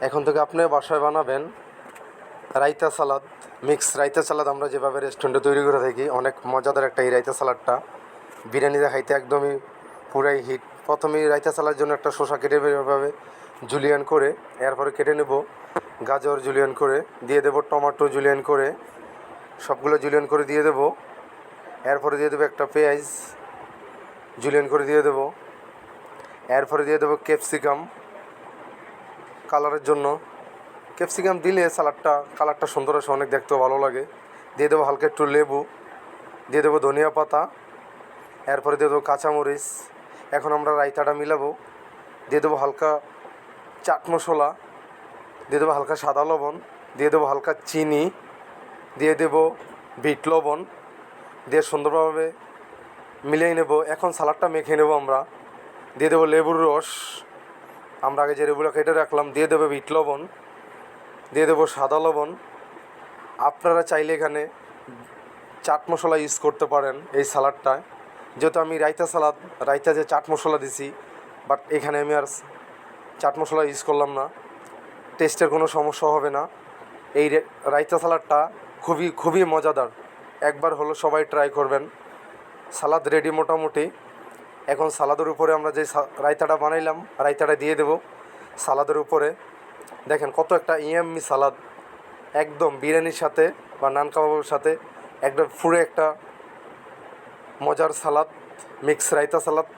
এখন থেকে আপনি বাসায় বানাবেন রায়তা সালাদ, মিক্স রায়তা সালাদ। আমরা যেভাবে রেস্টুরেন্টে তৈরি করে থাকি, অনেক মজাদার একটা এই রায়তা সালাদটা। বিরিয়ানিতে খাইতে একদমই পুরাই হিট। প্রথমেই রায়তা সালাদের জন্য একটা শসা কেটে এভাবে জুলিয়ান করে, এরপরে কেটে নেব গাজর জুলিয়ান করে, দিয়ে দেবো টমেটো জুলিয়ান করে, সবগুলো জুলিয়ান করে দিয়ে দেবো। এরপরে দিয়ে দেবো একটা পেঁয়াজ জুলিয়ান করে দিয়ে দেবো। এরপরে দিয়ে দেবো ক্যাপসিকাম কালারের জন্য। ক্যাপসিকাম দিলে কালারটা সুন্দর আসে, অনেক দেখতেও ভালো লাগে। দিয়ে দেবো হালকা একটু লেবু, দিয়ে দেবো ধনিয়া পাতা, এরপরে দিয়ে দেবো কাঁচামরিচ। এখন আমরা রায়তাটা মিলাবো। দিয়ে দেবো হালকা চাট মশলা, দিয়ে দেবো হালকা সাদা লবণ, দিয়ে দেবো হালকা চিনি, দিয়ে দেবো বিট লবণ, দিয়ে সুন্দরভাবে মিলিয়ে নেব। এখন সালাডটা মেখে নেব আমরা। দিয়ে দেবো লেবুর রস, আমরা আগে যে লেবুটা কেটে রাখলাম, দিয়ে দেবো বিট লবণ, দিয়ে দেবো সাদা লবণ। আপনারা চাইলে এখানে চাট মশলা ইউজ করতে পারেন এই সালাডটায়। যেহেতু আমি রায়তা যে চাট মশলা দিছি, বাট এখানে আমি আর চাট মশলা ইউজ করলাম না। টেস্টের কোনো সমস্যা হবে না। এই রায়তা সালাডটা খুবই খুবই মজাদার। একবার হলো সবাই ট্রাই করবেন। সালাদ রেডি মোটামুটি। এখন সালাদের উপরে আমরা যে রায়তাটা বানাইলাম, রায়তাটা দিয়ে দেব সালাদের উপরে। দেখেন কত একটা ইয়াম্মি সালাদ, একদম বিরিয়ানির সাথে বা নান কাবাবের সাথে একদম পুরো একটা মজার সালাদ, মিক্স রায়তা সালাদ।